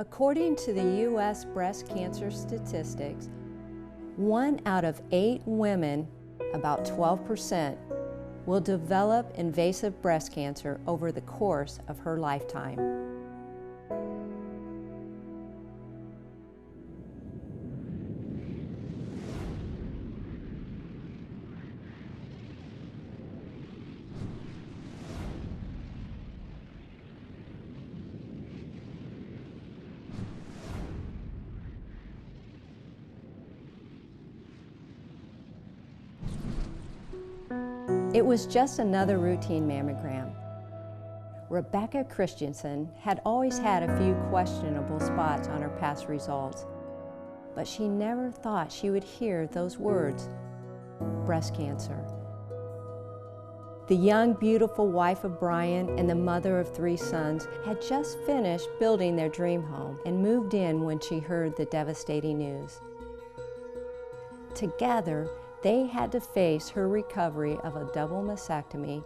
According to the U.S. breast cancer statistics, 1 out of 8 women, about 12%, will develop invasive breast cancer over the course of her lifetime. It was just another routine mammogram. Rebecca Christenson had always had a few questionable spots on her past results, but she never thought she would hear those words, breast cancer. The young, beautiful wife of Brian and the mother of 3 sons had just finished building their dream home and moved in when she heard the devastating news. Together, they had to face her recovery of a double mastectomy,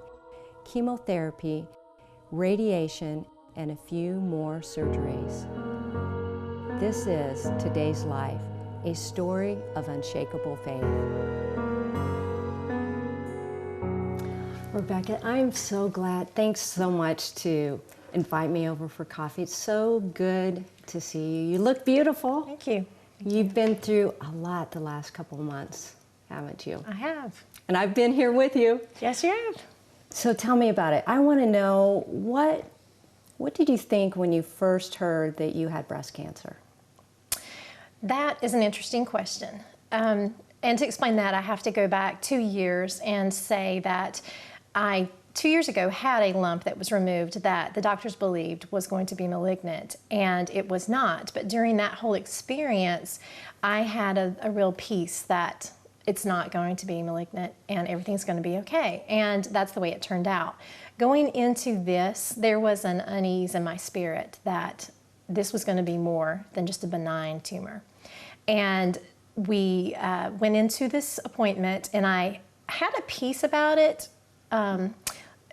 chemotherapy, radiation, and a few more surgeries. This is today's life, a story of unshakable faith. Rebecca, I'm so glad. Thanks so much to invite me over for coffee. It's so good to see you. You look beautiful. Thank you. You've been through a lot the last couple of months, haven't you? I have. And I've been here with you. Yes, you have. So tell me about it. I want to know, what did you think when you first heard that you had breast cancer? That is an interesting question. And to explain that, I have to go back 2 years and say that I, 2 years ago, had a lump that was removed that the doctors believed was going to be malignant, and it was not. But during that whole experience, I had a real peace that it's not going to be malignant and everything's going to be okay. And that's the way it turned out. Going into this, there was an unease in my spirit that this was going to be more than just a benign tumor. And we went into this appointment, and I had a peace about it. It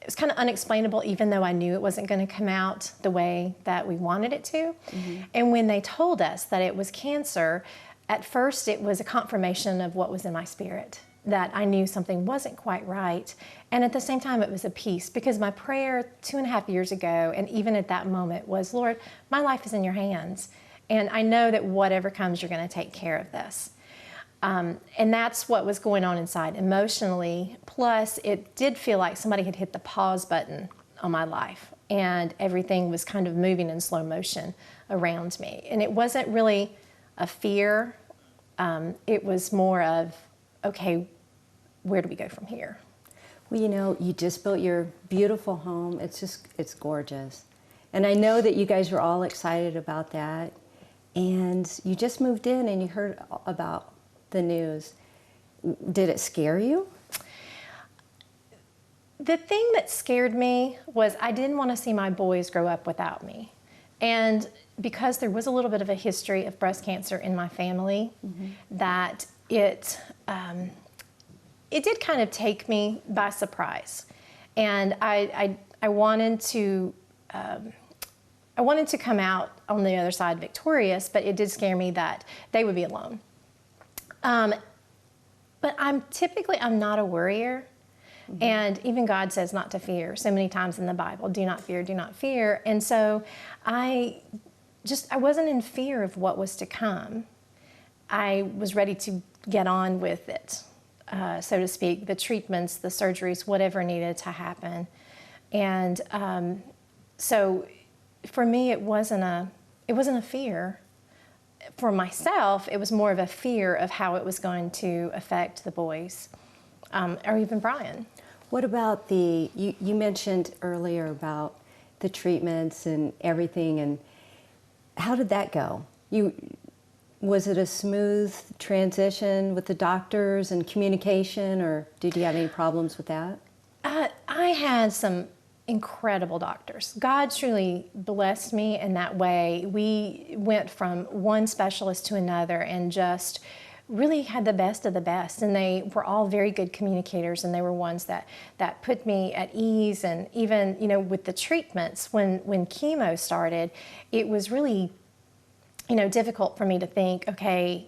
was kind of unexplainable, even though I knew it wasn't going to come out the way that we wanted it to. Mm-hmm. And when they told us that it was cancer, at first it was a confirmation of what was in my spirit, that I knew something wasn't quite right. And at the same time, it was a peace, because my prayer 2.5 years ago, and even at that moment, was, Lord, my life is in your hands. And I know that whatever comes, you're going to take care of this. And that's what was going on inside emotionally. Plus, it did feel like somebody had hit the pause button on my life, and everything was kind of moving in slow motion around me. And it wasn't really a fear. It was more of, okay, where do we go from here? Well, you know, you just built your beautiful home. It's gorgeous. And I know that you guys were all excited about that. And you just moved in and you heard about the news. Did it scare you? The thing that scared me was I didn't want to see my boys grow up without me. And because there was a little bit of a history of breast cancer in my family, mm-hmm. that it did kind of take me by surprise. And I wanted to come out on the other side victorious, but it did scare me that they would be alone. But I'm not a worrier. Mm-hmm. And even God says not to fear so many times in the Bible. Do not fear, do not fear. And so I wasn't in fear of what was to come. I was ready to get on with it, so to speak, the treatments, the surgeries, whatever needed to happen. And so for me, it wasn't a fear. For myself, it was more of a fear of how it was going to affect the boys, or even Brian. What about you mentioned earlier about the treatments and everything, and how did that go? Was it a smooth transition with the doctors and communication, or did you have any problems with that? I had some incredible doctors. God truly blessed me in that way. We went from one specialist to another and just really had the best of the best. And they were all very good communicators, and they were ones that put me at ease. And even, with the treatments, when chemo started, it was really difficult for me to think, okay,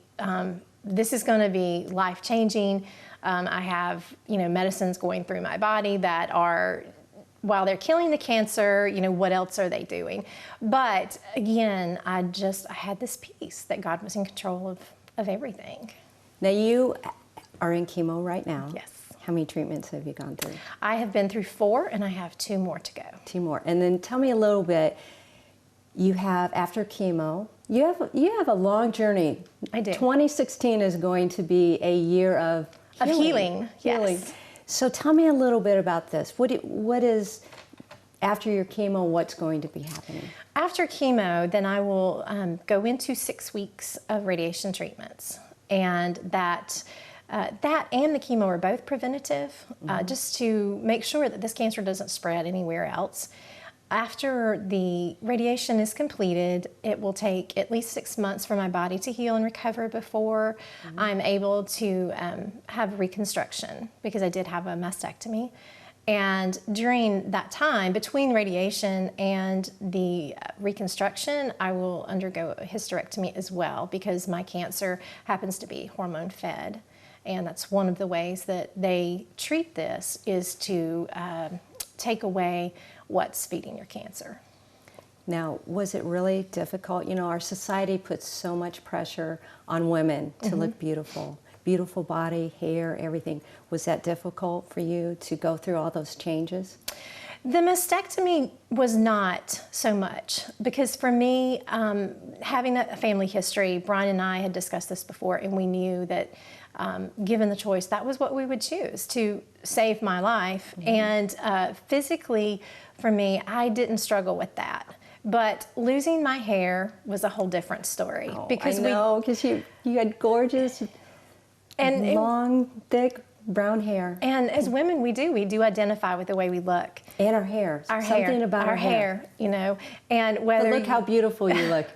this is going to be life-changing. I have, medicines going through my body that are, while they're killing the cancer, what else are they doing? But again, I had this peace that God was in control of everything. Now you are in chemo right now. Yes. How many treatments have you gone through? I have been through 4 and I have 2 more to go. 2 more. And then tell me a little bit, you have, after chemo, you have a long journey. I do. 2016 is going to be a year of healing. Yes. So tell me a little bit about this. What is, after your chemo, what's going to be happening? After chemo, then I will go into 6 weeks of radiation treatments. And that and the chemo are both preventative, just to make sure that this cancer doesn't spread anywhere else. After the radiation is completed, it will take at least 6 months for my body to heal and recover before I'm able to have reconstruction, because I did have a mastectomy. And during that time, between radiation and the reconstruction, I will undergo a hysterectomy as well, because my cancer happens to be hormone fed. And that's one of the ways that they treat this, is to take away what's feeding your cancer. Now, was it really difficult? Our society puts so much pressure on women to look beautiful. Beautiful body, hair, everything. Was that difficult for you to go through all those changes? The mastectomy was not so much, because for me, having a family history, Brian and I had discussed this before, and we knew that given the choice, that was what we would choose to save my life. And physically, for me, I didn't struggle with that. But losing my hair was a whole different story. Oh, because because you had gorgeous, and long, thick brown hair. And as women, we do identify with the way we look. And our hair. Something about our hair, and whether. But look how beautiful you look.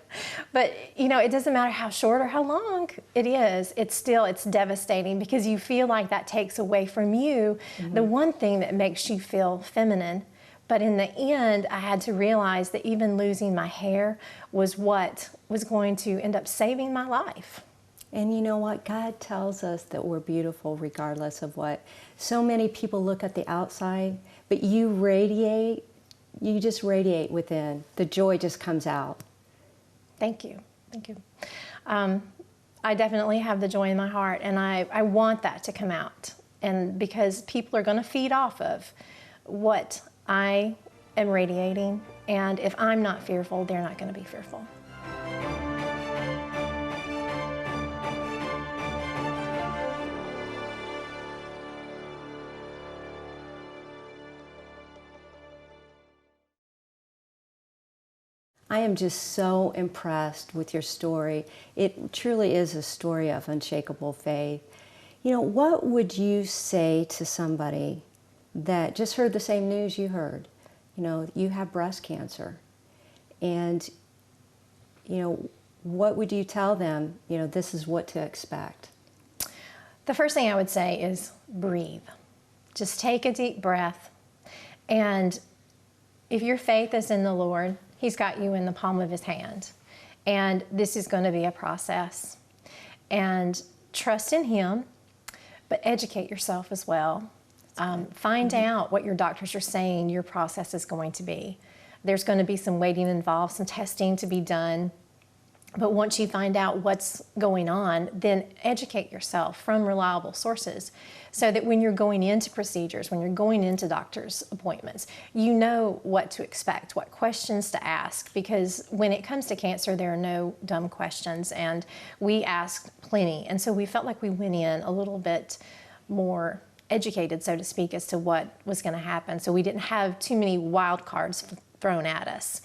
But, it doesn't matter how short or how long it is, it's devastating, because you feel like that takes away from you the one thing that makes you feel feminine. But in the end, I had to realize that even losing my hair was what was going to end up saving my life. And you know what? God tells us that we're beautiful regardless of what. So many people look at the outside, but you just radiate within. The joy just comes out. Thank you. Thank you. I definitely have the joy in my heart, and I want that to come out. And because people are going to feed off of what I am radiating, and if I'm not fearful, they're not going to be fearful. I am just so impressed with your story. It truly is a story of unshakable faith. What would you say to somebody that just heard the same news you heard? You have breast cancer. And, what would you tell them? This is what to expect. The first thing I would say is breathe. Just take a deep breath. And if your faith is in the Lord, He's got you in the palm of His hand. And this is going to be a process. And trust in Him, but educate yourself as well. Find out what your doctors are saying your process is going to be. There's going to be some waiting involved, some testing to be done. But once you find out what's going on, then educate yourself from reliable sources, so that when you're going into procedures, when you're going into doctor's appointments, you know what to expect, what questions to ask, because when it comes to cancer, there are no dumb questions, and we asked plenty. And so we felt like we went in a little bit more educated, so to speak, as to what was going to happen. So we didn't have too many wild cards thrown at us.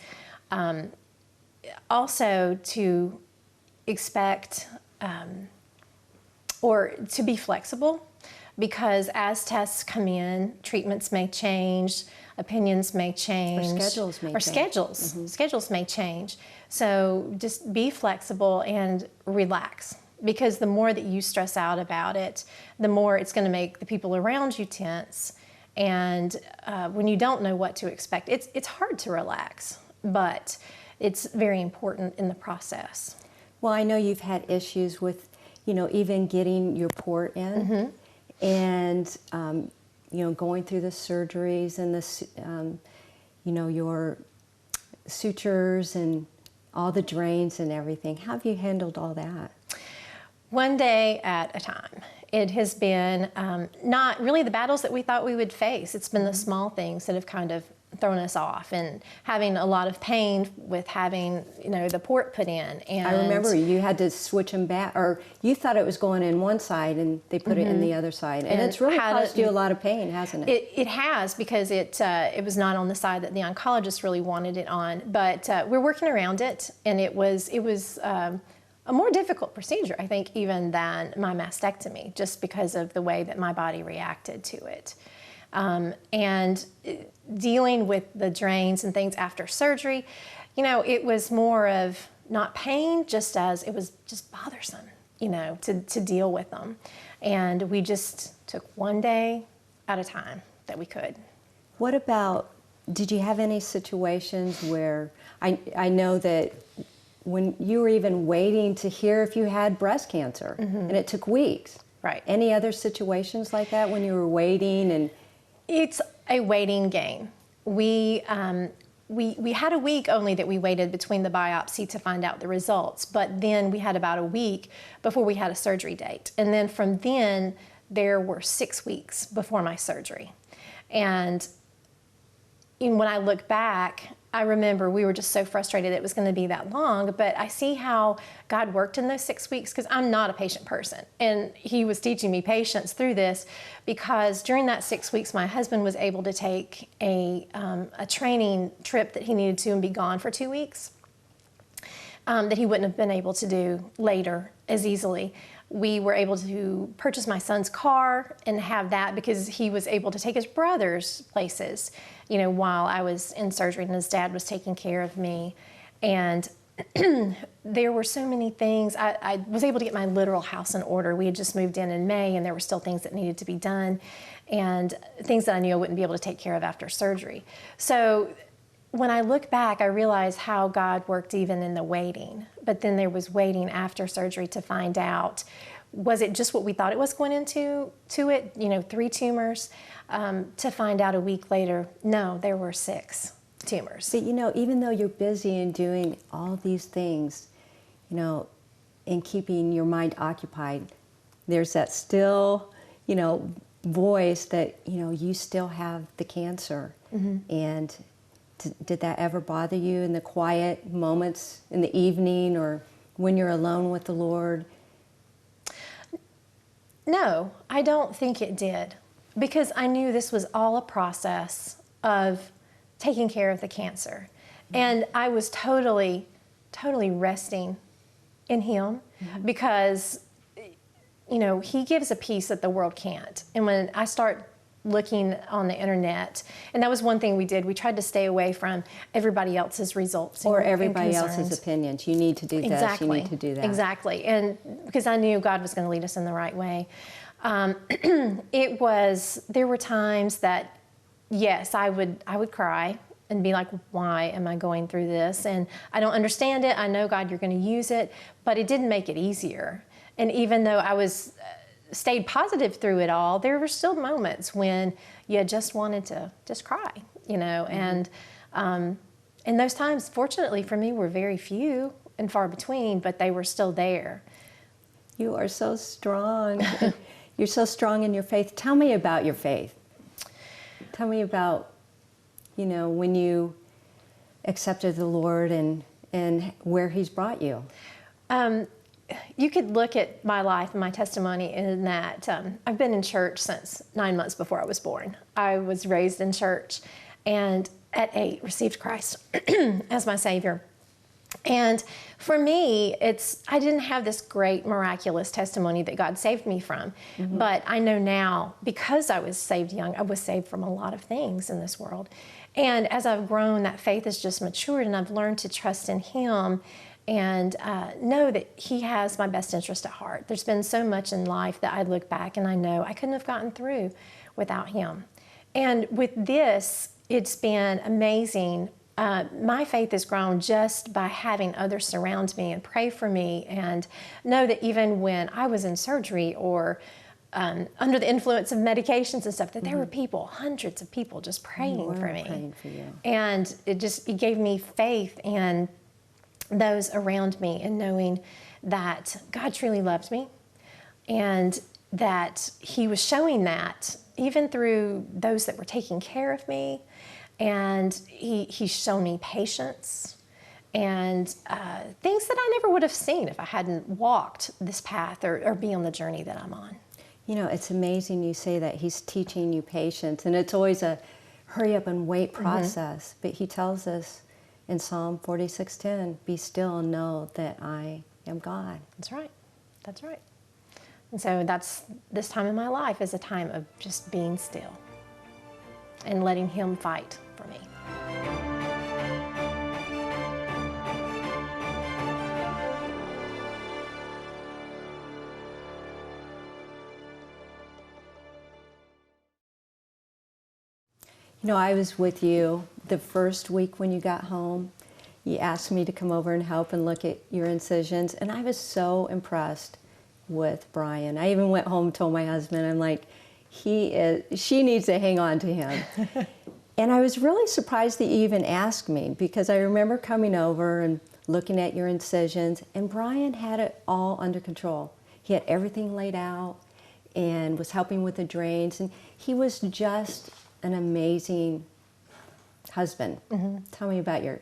Also, to expect or to be flexible, because as tests come in, treatments may change, opinions may change. Or schedules may change. So just be flexible and relax, because the more that you stress out about it, the more it's going to make the people around you tense. And when you don't know what to expect, it's hard to relax, but it's very important in the process. Well, I know you've had issues with, even getting your port in, and going through the surgeries and your sutures and all the drains and everything. How have you handled all that? One day at a time. It has been not really the battles that we thought we would face. It's been the small things that have kind of thrown us off, and having a lot of pain with having, the port put in. And I remember you had to switch them back, or you thought it was going in one side and they put it in the other side. And it's really caused you a lot of pain, hasn't it? It has, because it was not on the side that the oncologist really wanted it on. But we're working around it, and it was a more difficult procedure, I think, even than my mastectomy, just because of the way that my body reacted to it. And dealing with the drains and things after surgery, it was more of not pain, just as it was just bothersome, to deal with them. And we just took one day at a time that we could. What about, did you have any situations where, I know that when you were even waiting to hear if you had breast cancer, and it took weeks. Right. Any other situations like that when you were waiting? And it's a waiting game. We had a week only that we waited between the biopsy to find out the results, but then we had about a week before we had a surgery date. And then from then, there were 6 weeks before my surgery. And when I look back, I remember we were just so frustrated it was going to be that long, but I see how God worked in those 6 weeks, because I'm not a patient person. And He was teaching me patience through this, because during that 6 weeks, my husband was able to take a training trip that he needed to and be gone for 2 weeks, that he wouldn't have been able to do later as easily. We were able to purchase my son's car and have that, because he was able to take his brother's places, while I was in surgery, and his dad was taking care of me. And there were so many things. I was able to get my literal house in order. We had just moved in May, and there were still things that needed to be done, and things that I knew I wouldn't be able to take care of after surgery. So when I look back, I realize how God worked even in the waiting. But then there was waiting after surgery to find out, was it just what we thought it was going into it, 3 tumors, to find out a week later, no, there were 6 tumors. But even though you're busy and doing all these things, and keeping your mind occupied, there's that still, voice that, you still have the cancer. And did that ever bother you in the quiet moments in the evening, or when you're alone with the Lord? No, I don't think it did, because I knew this was all a process of taking care of the cancer. And I was totally resting in Him, because, He gives a peace that the world can't. And when I start looking on the internet, and that was one thing we did, we tried to stay away from everybody else's results or everybody else's opinions. You need to do this, exactly. You need to do that. Exactly, and because I knew God was going to lead us in the right way. There were times that, yes, I would cry and be like, why am I going through this? And I don't understand it. I know, God, you're going to use it, but it didn't make it easier. And even though I stayed positive through it all, there were still moments when you just wanted to just cry, and those times, fortunately for me, were very few and far between, but they were still there. You are so strong. You're so strong in your faith. Tell me about your faith. Tell me about, when you accepted the Lord and where He's brought you. You could look at my life and my testimony in that I've been in church since 9 months before I was born. I was raised in church, and at 8 received Christ as my Savior. And for me, I didn't have this great miraculous testimony that God saved me from. But I know now, because I was saved young, I was saved from a lot of things in this world. And as I've grown, that faith has just matured, and I've learned to trust in Him and know that He has my best interest at heart. There's been so much in life that I look back and I know I couldn't have gotten through without Him. And with this, it's been amazing My faith has grown just by having others surround me and pray for me, and know that even when I was in surgery or under the influence of medications and stuff, that there were people, hundreds of people, just praying for me. Praying for you. And it gave me faith in those around me, and knowing that God truly loved me, and that He was showing that even through those that were taking care of me. And He's shown me patience and things that I never would have seen if I hadn't walked this path or be on the journey that I'm on. You know, it's amazing you say that He's teaching you patience, and it's always a hurry up and wait process. But He tells us in Psalm 46:10, be still and know that I am God. That's right. That's right. And so this time in my life is a time of just being still and letting Him fight for me. You know, I was with you the first week when you got home. You asked me to come over and help and look at your incisions, and I was so impressed with Brian. I even went home and told my husband, I'm like, she needs to hang on to him. And I was really surprised that you even asked me, because I remember coming over and looking at your incisions, and Brian had it all under control. He had everything laid out and was helping with the drains, and he was just an amazing husband. Tell me about your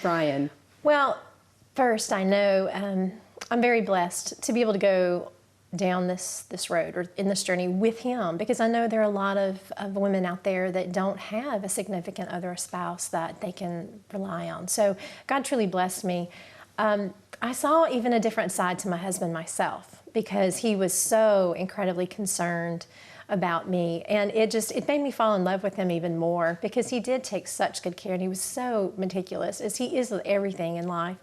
Brian. Well, first, I know I'm very blessed to be able to go down this road or in this journey with him, because I know there are a lot of women out there that don't have a significant other, a spouse that they can rely on. So God truly blessed me. I saw even a different side to my husband myself, because he was so incredibly concerned about me, and it made me fall in love with him even more, because he did take such good care, and he was so meticulous, as he is with everything in life.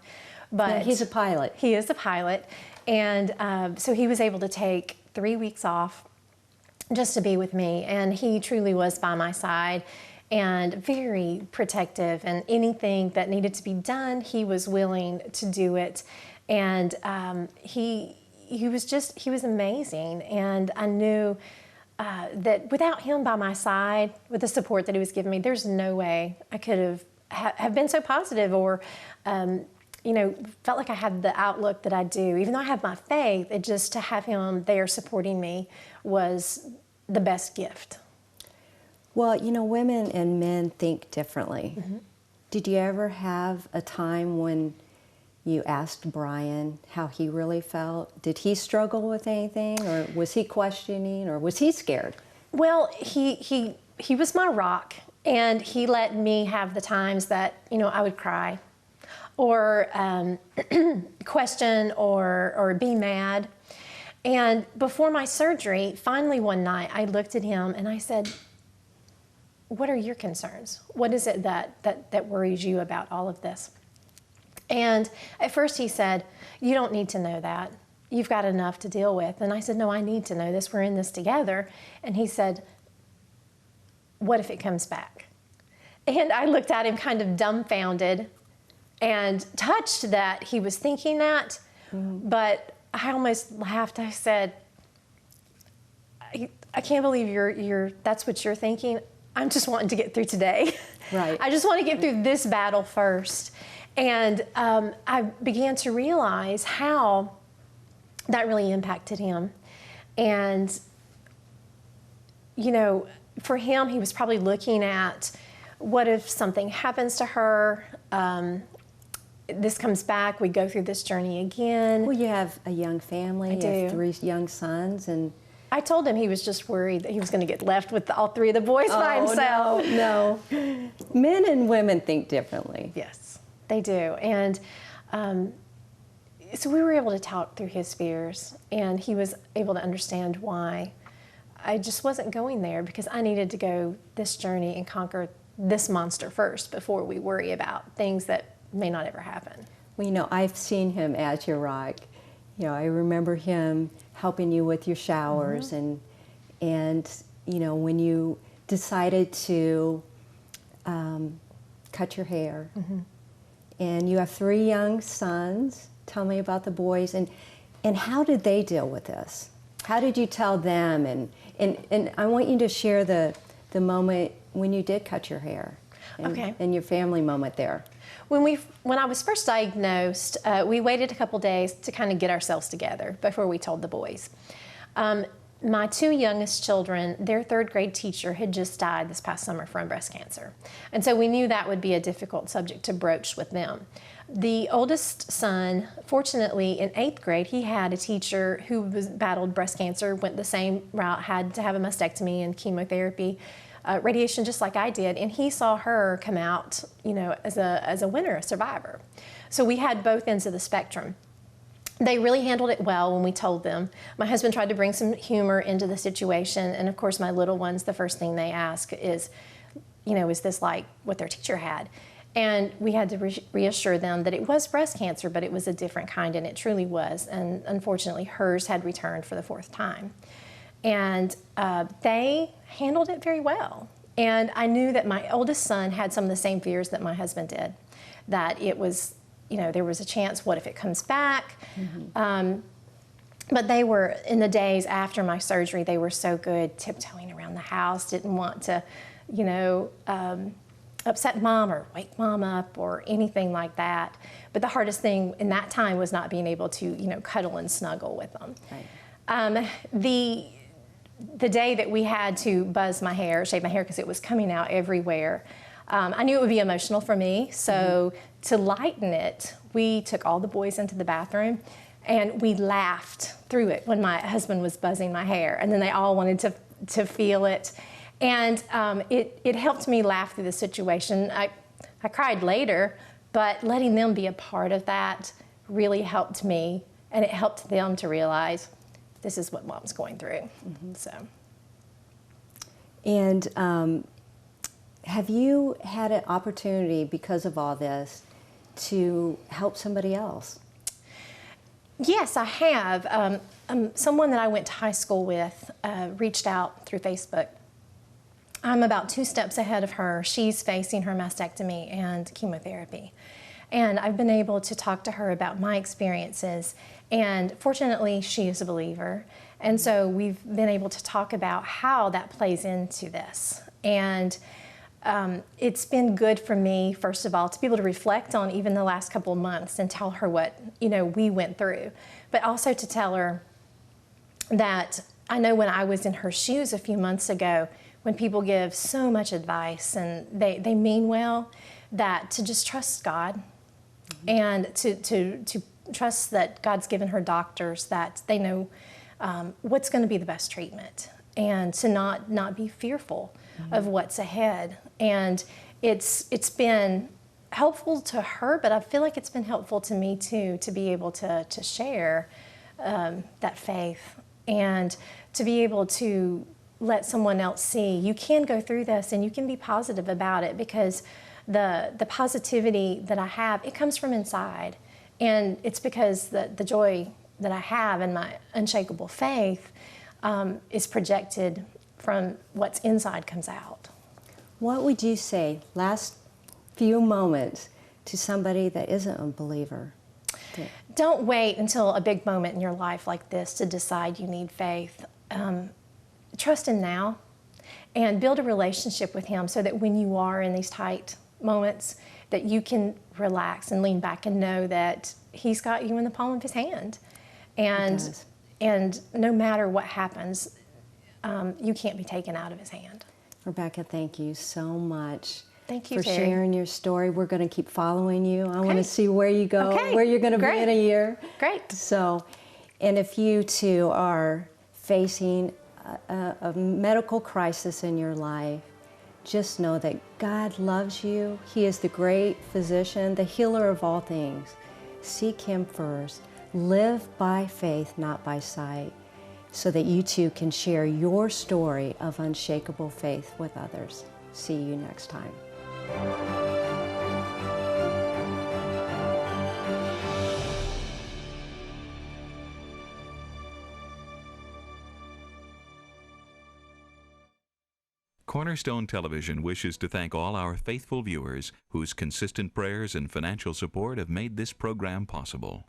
But yeah, he's a pilot. He is a pilot, and so he was able to take 3 weeks off just to be with me, and he truly was by my side and very protective, and anything that needed to be done, he was willing to do it. And he was amazing, and I knew that without him by my side, with the support that he was giving me, there's no way I could have been so positive, or felt like I had the outlook that I do. Even though I have my faith, it just to have him there supporting me was the best gift. Well, you know, women and men think differently. Did you ever have a time when you asked Brian how he really felt? Did he struggle with anything, or was he questioning, or was he scared? Well, he was my rock, and he let me have the times that, I would cry or question or be mad. And before my surgery, finally one night, I looked at him and I said, what are your concerns? What is it that worries you about all of this? And at first he said, you don't need to know that. You've got enough to deal with. And I said, no, I need to know this. We're in this together. And he said, what if it comes back? And I looked at him kind of dumbfounded and touched that he was thinking that. But I almost laughed. I said, I can't believe that's what you're thinking. I'm just wanting to get through today. Right. I just want to get through this battle first. And I began to realize how that really impacted him. And, for him, he was probably looking at, what if something happens to her? This comes back, we go through this journey again. Well, you have a young family. I do. You have 3 young sons, and I told him he was just worried that he was going to get left with all 3 of the boys by himself. No. Men and women think differently. Yes, they do. And so we were able to talk through his fears, and he was able to understand why I just wasn't going there, because I needed to go this journey and conquer this monster first before we worry about things that may not ever happen. Well, I've seen him as your rock. I remember him helping you with your showers, and when you decided to cut your hair. And you have 3 young sons. Tell me about the boys, and how did they deal with this? How did you tell them? And I want you to share the moment when you did cut your hair, and your family moment there. When I was first diagnosed, we waited a couple days to kind of get ourselves together before we told the boys. My 2 youngest children, their 3rd grade teacher had just died this past summer from breast cancer. And so we knew that would be a difficult subject to broach with them. The oldest son, fortunately, in 8th grade, he had a teacher who battled breast cancer, went the same route, had to have a mastectomy and chemotherapy, radiation just like I did, and he saw her come out, as a winner, a survivor. So we had both ends of the spectrum. They really handled it well when we told them. My husband tried to bring some humor into the situation, and of course my little ones, the first thing they ask is, is this like what their teacher had? And we had to reassure them that it was breast cancer, but it was a different kind, and it truly was. And unfortunately, hers had returned for the 4th time. And they handled it very well. And I knew that my oldest son had some of the same fears that my husband did, that it was, there was a chance, what if it comes back? But they were, in the days after my surgery, they were so good tiptoeing around the house, didn't want to, upset mom or wake mom up or anything like that. But the hardest thing in that time was not being able to, cuddle and snuggle with them. Right. The day that we had to buzz my hair, shave my hair because it was coming out everywhere, I knew it would be emotional for me. So to lighten it, we took all the boys into the bathroom and we laughed through it when my husband was buzzing my hair. And then they all wanted to feel it. And it helped me laugh through the situation. I cried later, but letting them be a part of that really helped me, and it helped them to realize this is what mom's going through. So. And have you had an opportunity because of all this to help somebody else? Yes, I have. Someone that I went to high school with reached out through Facebook. I'm about 2 steps ahead of her. She's facing her mastectomy and chemotherapy. And I've been able to talk to her about my experiences. And fortunately, she is a believer. And so we've been able to talk about how that plays into this. And it's been good for me, first of all, to be able to reflect on even the last couple of months and tell her what, we went through. But also to tell her that I know when I was in her shoes a few months ago, when people give so much advice and they mean well, that to just trust God and to trust that God's given her doctors that they know what's going to be the best treatment, and to not be fearful of what's ahead. And it's been helpful to her, but I feel like it's been helpful to me too, to be able to share that faith and to be able to let someone else see you can go through this and you can be positive about it, because the positivity that I have, it comes from inside. And it's because the joy that I have and my unshakable faith is projected from what's inside comes out. What would you say, last few moments, to somebody that isn't a believer? Don't wait until a big moment in your life like this to decide you need faith. Trust Him now and build a relationship with Him so that when you are in these tight moments, that you can relax and lean back and know that He's got you in the palm of His hand. And no matter what happens, you can't be taken out of His hand. Rebecca, thank you so much. Thank you, for Terry. sharing your story. We're going to keep following you. I want to see where you go, where you're going to be in a year. Great. So, and if you too are facing a medical crisis in your life, just know that God loves you. He is the great physician, the healer of all things. Seek Him first. Live by faith, not by sight, so that you too can share your story of unshakable faith with others. See you next time. Cornerstone Television wishes to thank all our faithful viewers whose consistent prayers and financial support have made this program possible.